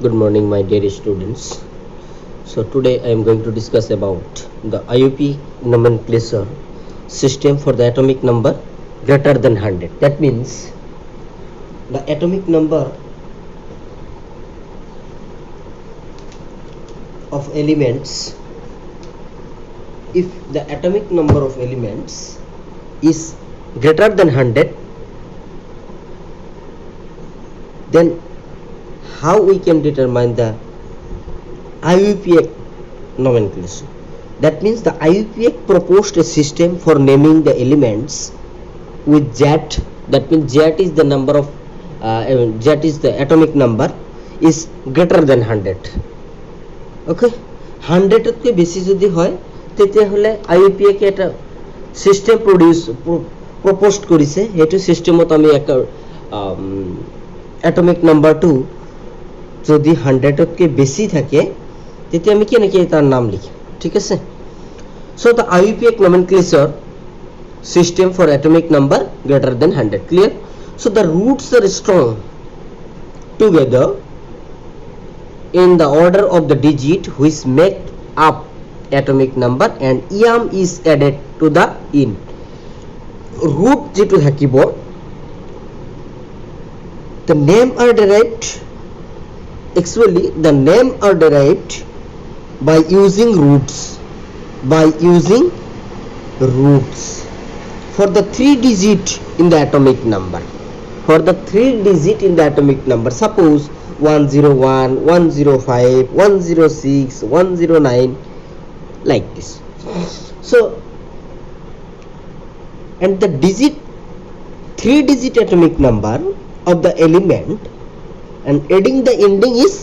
Good morning, my dear students. So today I am going to discuss about the IUP nomenclature system for the atomic number greater than 100. That means the atomic number of elements, if the atomic number of elements is greater than 100, then how we can determine the IUPAC nomenclature. That means the IUPAC proposed a system for naming the elements with Z. That means Z is the number of Z is the atomic number is greater than 100. Okay, 100 কে বেশি যদি হয় তেতিয়াহ'লে IUPAC এটা system proposed কৰিছে। সেইটো সিস্টেমত আমি একটা atomic number 2 যদি 100 কে বেশি থাকে তেতিয়া আমি কেনেকৈ তাৰ নাম লিখিম, ঠিক আছে। So the IUPAC nomenclature system for atomic number greater than 100, clear? So the roots are strong together in the order of the digit which make up atomic number and iam is added to the in. Root যেটো থাকিব, the name are derived, actually the name are derived by using roots for the 3 digit in the atomic number. For the 3 digit in the atomic number, suppose 101, 105, 106, 109, like this. So and the digit 3 digit atomic number of the element and adding the ending is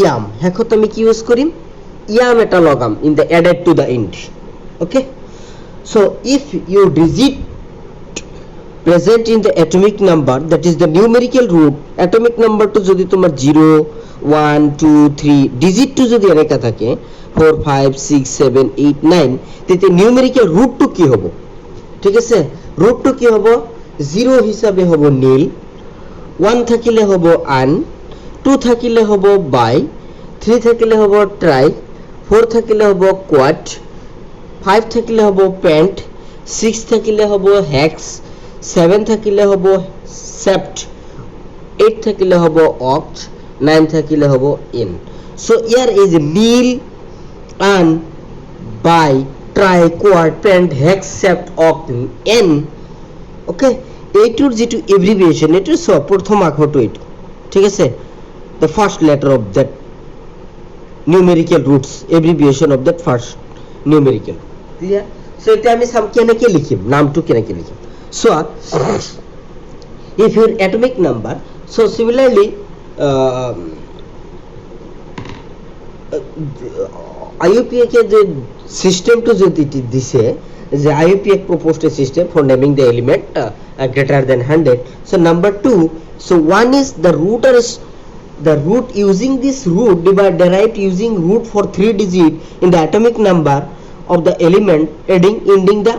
iam. হেকত আমি কি use করিম? iam এটা লগাম in the added to the end. Okay, so if your digit present in the atomic number, that is the numerical root, atomic number to যদি তোমার 0 1 2 3 digit to যদি এনেকা থাকে 4 5 6 7 8 9, তেতে numerical root to কি হবো, ঠিক আছে? root to কি হবো? 0 হিসাবে হবো নীল, 1 থাকিলে হবো আন, 2 থাকিলে হবো বাই, 3 থাকিলে হবো ট্রাই, 4 থাকিলে হবো কোয়াড, 5 থাকিলে হবো পেন্ট, 6 থাকিলে হবো হেক্স, 7 থাকিলে হবো সেপ্ট, 8 থাকিলে হবো অক্ট, 9 থাকিলে হবো ইন. So here is nil, un, bi, tri, quad, pent, hex, sept, oct, enn. Okay, এইটোর যেটো এব্রিভিয়েশন, এটো সব প্রথম আখরটো এইটো, ঠিক আছে? the first letter of that numerical roots, abbreviation of that first numerical, clear? so এটা আমি সাম কেনেকে লিখিম, নামটো কেনেকে লিখিম? so if your atomic number, so similarly IUPAC যে সিস্টেমটো যদি দিছে যে IUPAC proposed a system for naming the element greater than 100. so number 2, so one is the root using this root derived using root for 3 digit in the atomic number of the element adding ending the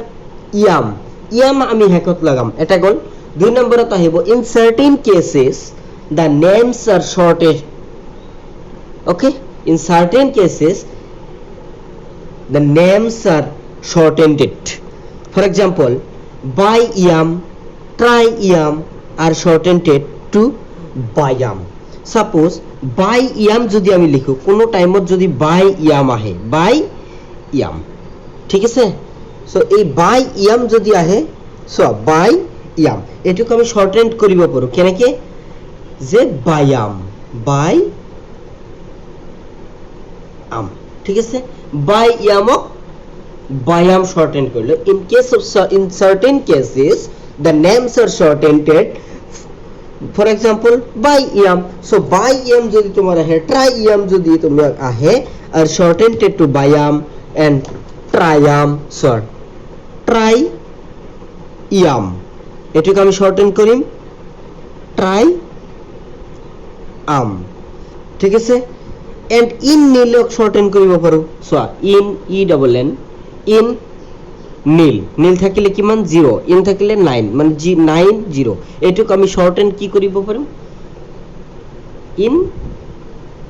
iam আমি হেকত লাগাম, এটা গল। 2 নম্বৰত আহিব in certain cases the names are shorted. okay, in certain cases the names are shortened. for example by iam, try iam are shortened to bayam. suppose by iam যদি আমি লিখো, কোনো টাইমত যদি by iam আহে, by iam, ঠিক আছে? So এই by iam যদি আহে, সো by iam এটুকু আমি শর্টেন্ড কৰিব পাৰো কেনেকে, যে bayam, by am, ঠিক আছে? by iam bayam shortened করলো. in certain cases the names are shortened. for example by iam, so by iam যদি তোমার আহে, try iam যদি তোমার আহে, আর shortened to bayam and triam, short try iam, এটাকে আমি শর্টেন করিম try am, ঠিক আছে? and in নীলক শর্টেন কৰিব পাৰো, so in e double n, in নীল থাকিলে কিমান 0, ইন থাকিলে 9, মানে 9 0, এটুক আমি শর্ট এন্ড কি কৰিব পাৰিম, in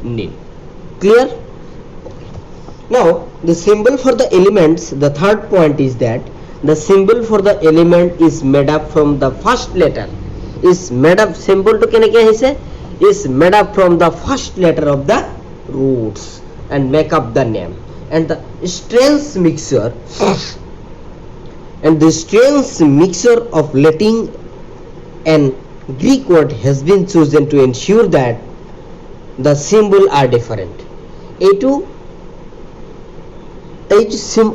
nil. Clear? Now the symbol for the elements, the third point is that the symbol for the element is made up from the first letter, is made up, symbol to kene ke hoise, is made up from the first letter of the roots and make up the name. And the strange mixture of Latin and Greek word has been chosen to ensure that the symbol are different.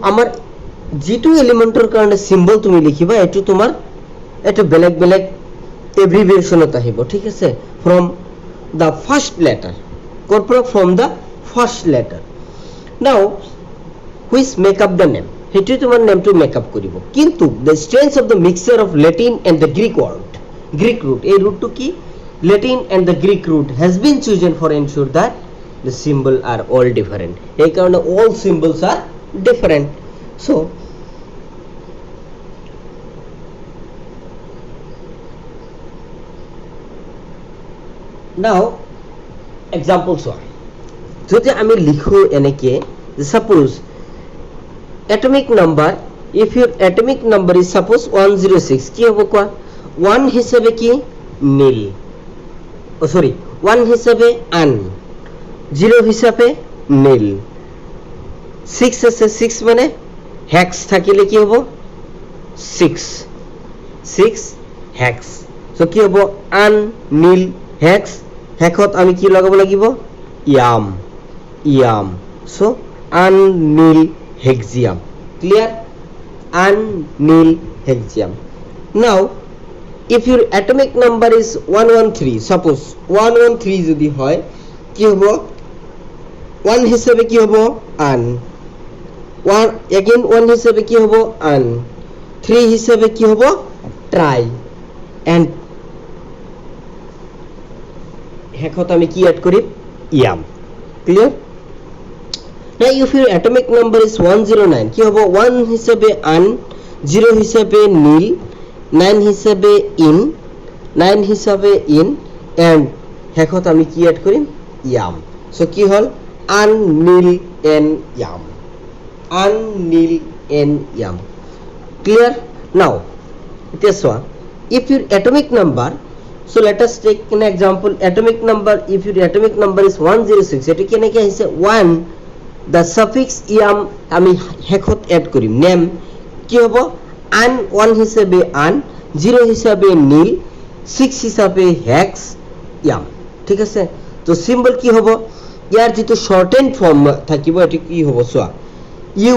আমার যেটো এলিমেন্টৰ কাৰণে symbol তুমি লিখিবা এটো তোমাৰ এটা বেলেগ বেলেগ এব্রিভিয়েশনত আহিব, ঠিক আছে, from the first letter, from the first letter. Now which make up the name, সেইটো তোমাৰ নেমটো মেক আপ কৰিব। কিন্তু the strength of the mixture of Latin and the Greek word, Greek root, এই রুটটো কি, Latin and the Greek root has been chosen for ensure that the symbol are all different. এই কারণে all symbols are different. So now examples are, যদি আমি লিখো এনেকে, suppose atomic number, if your atomic number is suppose 106, কি হ'ব কোৱা, 1 হিসাবে কি নীল, ও সরি 1 হিসাবে আন, 0 হিসাবে নীল, 6 আছে, 6 মানে হেক্স থাকিলে কি হ'ব 6 হেক্স, সো কি হ'ব আন নীল হেক্স, হেকত আমি কি লগাব লাগিব ium, so un nil hexium. Clear? Un nil hexium. Now if your atomic number is 113, suppose 113 যদি হয় কি হ'ব, 1 হিসাবে কি হ'ব আন, 1 again 1 হিসাবে কি হ'ব আন, 3 হিসাবে কি হ'ব ট্রাই, এন্ড হেকত আমি কি এড করি ইয়াম। Clear? now if your atomic number is 109, কি হ'ব 1 হিসাবে আন, 0 হিসাবে নীল, 9 হিসাবে ইন, 9 হিসাবে ইন, এন্ড হেকত আমি কি এড করিম ইয়াম। সো কি হল আন নীল এন ইয়াম, আন নীল এন ইয়াম। ক্লিয়ার? নাও এতিয়া চোৱা, if your atomic number, so let us take an example, atomic number, if your atomic number is 106, এটো কেনেকৈ আহিছে 1, the suffix ইয়াম আমি হেকত এড কৰিম, নেম কি হ'ব আন, 1 হিসাবে আন, 0 হিসাবে নীল, 6 হিসাবে হেক্স ইয়াম। ঠিক আছে? তো সিম্বল কি হ'ব, ইয়াৰ যেটো শর্টেন ফর্ম থাকিব এটো কি হ'ব চোৱা, ইউ,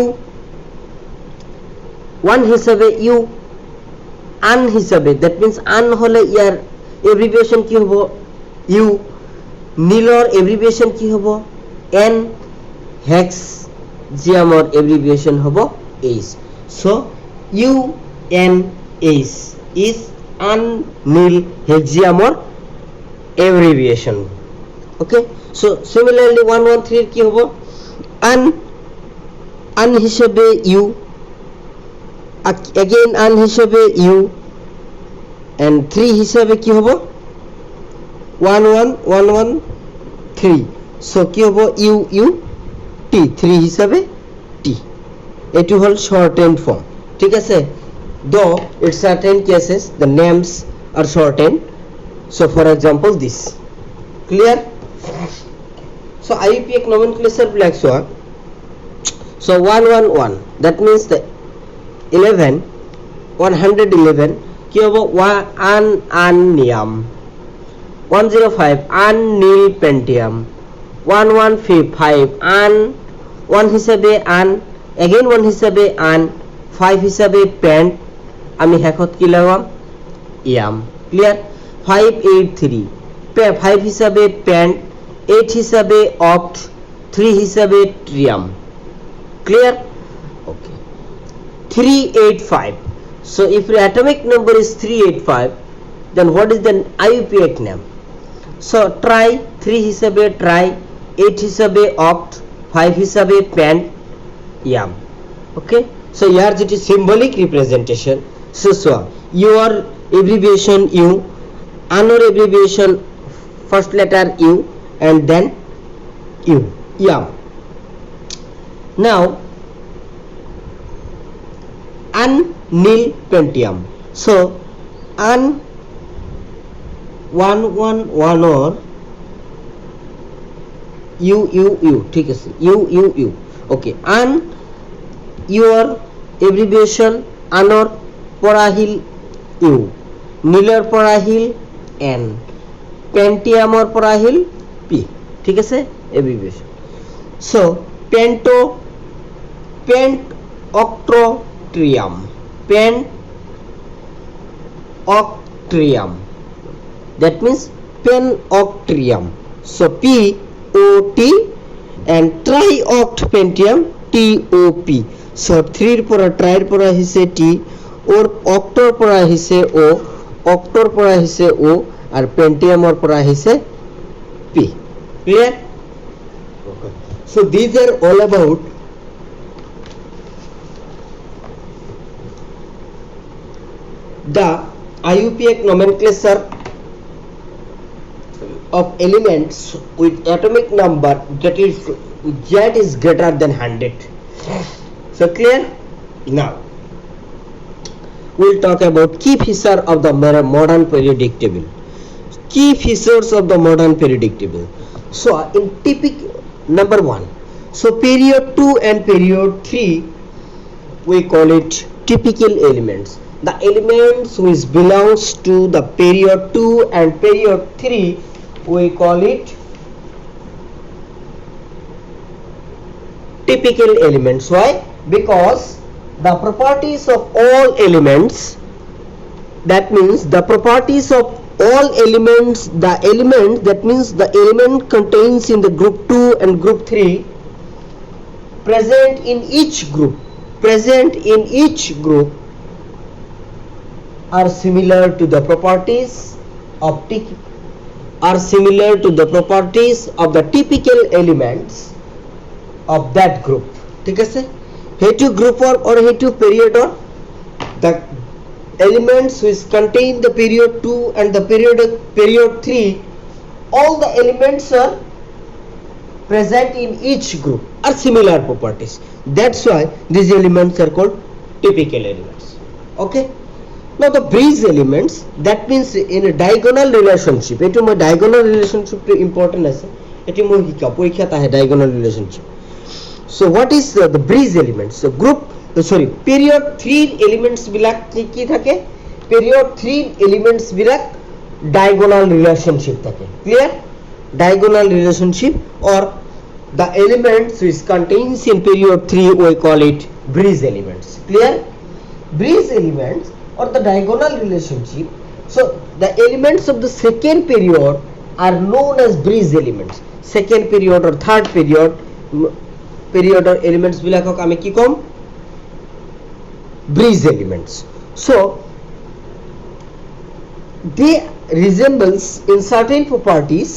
1 হিসাবে ইউ, আন হিসাবে, দ্যাট মিন্স আন হলে ইয়াৰ এব্রিভিয়েশন কি হ'ব ইউ, নীলৰ এব্রিভিয়েশন কি হ'ব এন, হেক্স জিয়ামৰ এব্রিভিয়েশন হ'ব H. So U N H is un nil হেক্সিয়ামৰ abbreviation. Okay, so similarly 113 কি হ'ব আন হিসাবে ইউ, again আন হিসাবে ইউ, and 3 হিসাবে কি হ'ব 113, so কি হ'ব ইউ ইউ টি, 3 হিসাবে টি, এটো হল shortened form। ঠিক আছে? though in certain cases the names are shortened, so for example this. Clear? So IUPAC nomenclature black so 111, that means the 111 কি হ'ব আনিয়াম, 105 আন নীল পেন্টিয়াম, 115 আন, 1 হিসাবে আন, again 1 হিসাবে আন, 5 হিসাবে পেন্ট, আমি হেকত কি লাগাম ইয়াম। ক্লিয়ার? 583 5 হিসাবে পেন্ট, 8 হিসাবে অক্ট, 3 হিসাবে ট্রিয়াম। Clear? Okay, 385, so if your atomic number is 385, then what is the IUPAC name? So try, 3 হিসাবে try, 8 হিসাবে অক্ট, 5 হিসাবে পেন্ট, ইয়াম। Okay, so here it is symbolic representation. So your abbreviation U, another abbreviation first letter U, and then U, yam. Now nilpentium. So an 1 or U ঠিক আছে U okay an your abbreviation anor পরাহিল U নীলর পরাহিল N পেন্টিয়ামর পরাহিল P ঠিক আছে abbreviation. So pentoctronium that means penoctrium. So POT and trioctpentium TOP. So 3 এর পরে try এর পরে হিসে T और octor পরে হিসে O octor পরে হিসে O আর pentium এর পরে হিসে P. Clear? Okay. So these are all about the IUPAC nomenclature of elements with atomic number that is greater than 100. So clear? Now we'll talk about key feature of the modern periodic table. Key features of the modern periodic table. So in typical number 1, so period 2 and period 3 we call it typical elements. The elements which belongs to the period 2 and period 3 we call it typical elements. Why? Because the properties of all elements, that means the properties of all elements, the element that means the element contains in the group 2 and group 3 present in each group are similar to the properties of the typical elements of that group. ঠিক আছে হেতু group or হেতু period or the elements which contain the period 2 and the period 3, all the elements are present in each group are similar properties. That's why these elements are called typical elements. Okay. Now the bridge elements, that means in a diagonal relationship, etu my diagonal relationship to important ase etu moi hika porikha ta hai diagonal relationship. So what is the bridge elements? So period 3 elements bilak ki thake, period 3 elements bilak diagonal relationship thake. Clear? Diagonal relationship or the elements which contains in period 3 we call it bridge elements. Clear? Bridge elements or the diagonal relationship. So the elements of the second period are known as bridge elements. Second period or third period or elements bilakok ami ki kom bridge elements. So they resembles in certain properties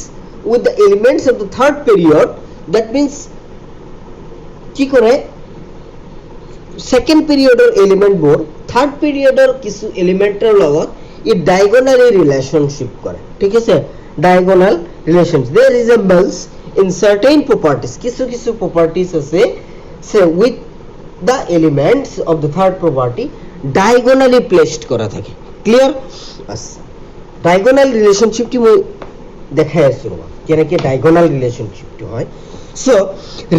with the elements of the third period. That means ki kore second period or element bor third period or কিছু এলিমেন্টের লগত ই diagonally relationship করে ঠিক আছে diagonal relations they resembles in certain properties কিছু properties আছে say with the elements of the third property diagonally placed করা থাকে clear বাস diagonal relationship টি মই দেখাই আছো কেনে কি diagonal relationship টি হয় so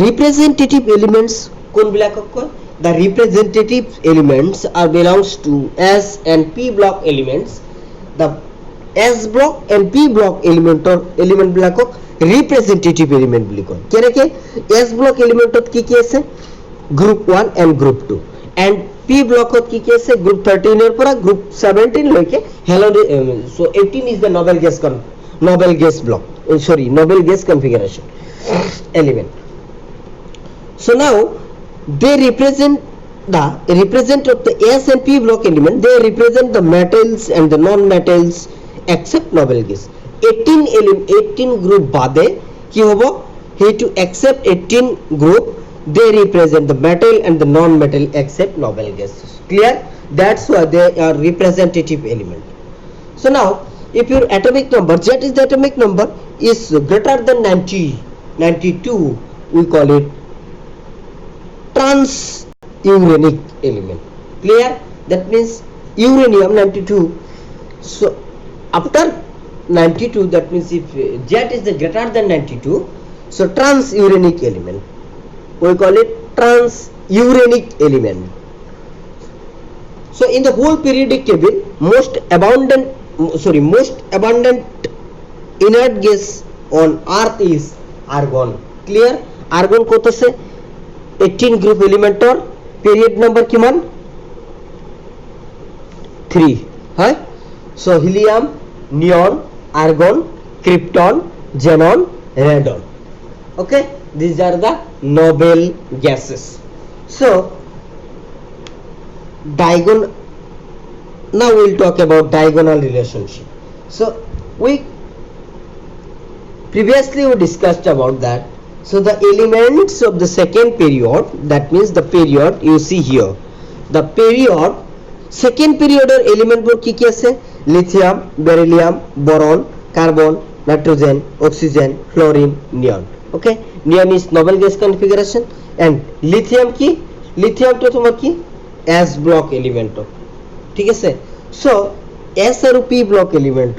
representative elements কোন বিলাকক কয় the representative elements are belongs to S and P block elements. The S block and P block element bilakok representative element বুলি কয় কেনেকে S block elementত কি কি আছে group 1 and group 2 and P blockত কি কি আছে group 13 এর পৰা group 17 লৈকে so 18 is the noble gas configuration element. So now they represent of the S and P block element. They represent the metals and the non-metals except noble gas. 18 group bade ki hobo hetu except 18 group they represent the metal and the non-metal except noble gases. Clear? That's why they are representative element. So now if your atomic number, Z is the atomic number, is greater than 90 92, we call it transuranic element. Clear? That means uranium 92. So after 92, that means if Z is the greater than 92, so transuranic element, we call it transuranic element. So in the whole periodic table, most abundant inert gas on earth is argon. Clear? argon কত আছে 18 group Elementor period number কিমান 3 হয় so helium neon argon krypton xenon radon. Okay, these are the noble gases. So now we'll talk about diagonal relationship. So we previously discussed about that. So the elements of the second period, that means the period you see here, the period second period or element bor ki ase lithium, beryllium, boron, carbon, nitrogen, oxygen, fluorine, neon. Okay, neon is noble gas configuration and lithium ki lithium to tomar ki S block element ঠিক আছে so S আর P block element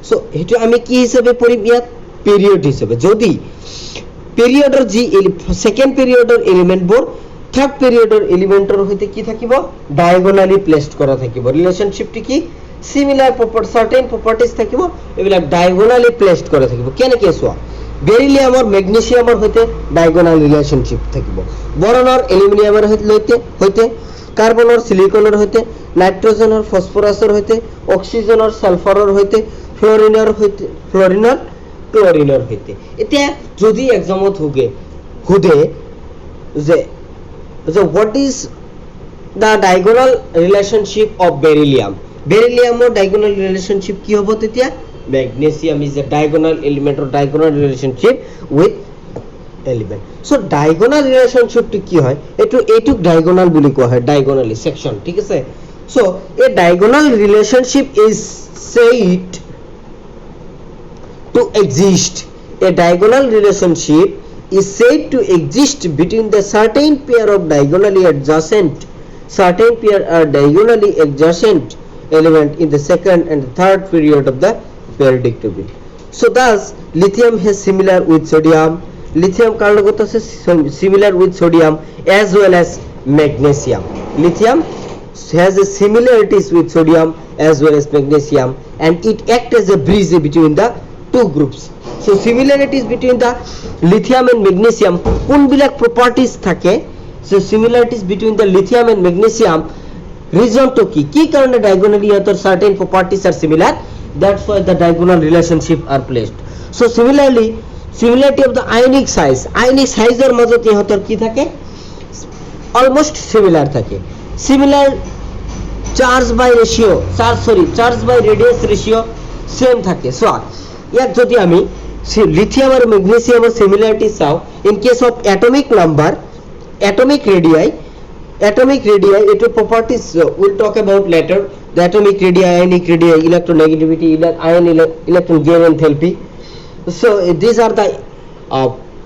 so এটা আমি কি হিসাবে পড়িম ইয়াত period হিসাবে যদি পিরিয়ডৰ জি second পিরিয়ডৰ element বোৰ থার্ড পিরিয়ডৰ এলিমেন্টৰ হইতে কি থাকিব ডায়াগোনালি প্লেসড কৰা থাকিব ৰিলেশনশিপটি কি সিমিলার সার্টেন প্রপার্টিজ থাকিব এবিলাক ডায়াগোনালি প্লেসড কৰা থাকিব কেনেকে সোয়া বেরিলিয়ামৰ ম্যাগনেসিয়ামৰ হইতে ডায়াগোনাল রিলেশনশিপ থাকিব বরনৰ এলুমিনিয়ামৰ হইতে কার্বনৰ সিলিকনৰ হইতে নাইট্রোজেনৰ ফসফরাসৰ হইতে অক্সিজেনৰ সালফাৰৰ হইতে ফ্লোরিনৰ ক্লোরিনৰ হইতে এতিয়া যদি এক্সামত হুদে যে what is the diagonal relationship of berylliumৰ diagonal relationship কি হ'ব তেতিয়া magnesium is a diagonal element or diagonal relationship with element. So diagonal relationship to কি হয় এটুক diagonal বুলি কোৱা হয় diagonally section ঠিক আছে so a diagonal relationship is said to exist. A diagonal relationship is said to exist between the certain pair of diagonally adjacent element in the second and the third period of the periodic table. So thus lithium has similar with sodium. Lithium কার লগত আছে similar with sodium as well as magnesium. Lithium has a similarities with sodium as well as magnesium and it acts as a bridge between the two groups. So similarities between the lithium and magnesium কোন বিলাক properties থাকে so similarities between the lithium and magnesium reason to কি কারণে diagonally other certain properties are similar, that's why the diagonal relationship are placed. So similarity of the ionic size এর মাজত ইহতৰ কি থাকে almost similar থাকে similar charge by radius ratio same থাকে so ইয়াত যদি আমি lithium আর magnesium এর similarity চাও in case of atomic radii eto properties we'll talk about later. The atomic radii, ionic radii, electronegativity, electron gain enthalpy. So these are the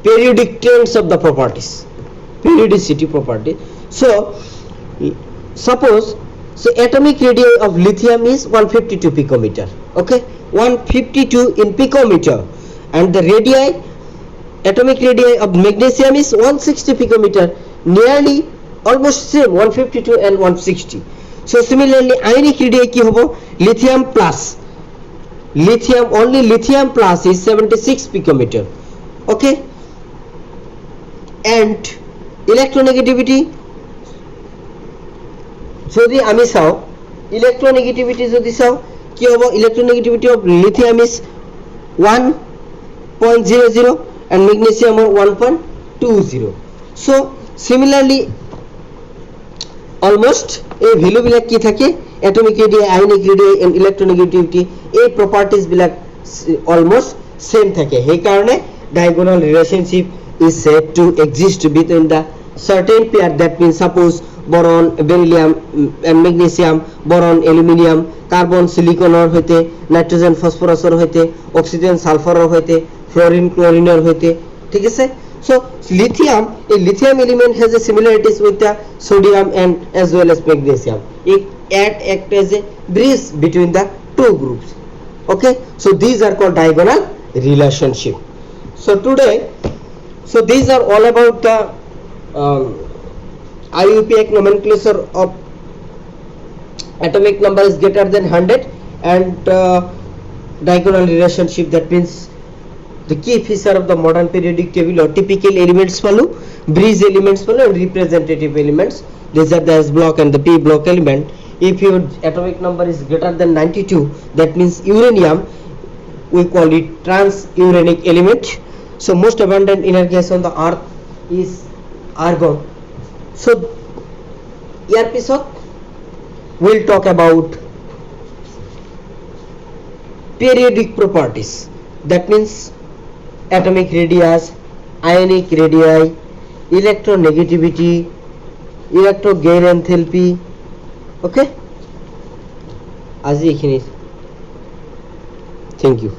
periodic terms of the properties, periodicity property. So suppose atomic radii of lithium is 152 picometer. Okay, 152 in picometer, and the atomic radii of magnesium is 160 picometer, nearly almost same 152 and 160. So similarly ionic radii ki hobo lithium plus is 76 picometer. Okay, and electronegativity jodi ami sao electronegativity jodi sao ki hobo electronegativity of lithium is 1.00 and magnesium 1.20. so similarly almost এই value বিলাক কি থাকে atomic radii, ionic radii and electronegativity এই properties বিলাক almost same থাকে সেই কারণে diagonal relationship is said to exist between the certain pair, that means suppose boron beryllium and magnesium, boron aluminium, carbon siliconor হইতে, nitrogen phosphorusor হইতে, oxygen sulphuror হইতে, fluorine chlorineor হইতে, ঠিক আছে। So lithium, a lithium element has a similarities with the sodium and as well as magnesium. It act as a bridge between the two groups. Okay, so these are called diagonal relationship. So today, so these are all about the IUPAC nomenclature of atomic number is greater than 100 and diagonal relationship, that means the key feature of the modern periodic table or typical elements follow, bridge elements follow, and representative elements. These are the S block and the P block element. If your atomic number is greater than 92, that means uranium, we call it transuranic element. So most abundant inner gas on the earth is argon. So ইয়ার পিছত we'll talk about periodic properties, that means atomic radius, ionic radii, electronegativity, electrogain enthalpy. Okay, আজি এইখিনি, thank you.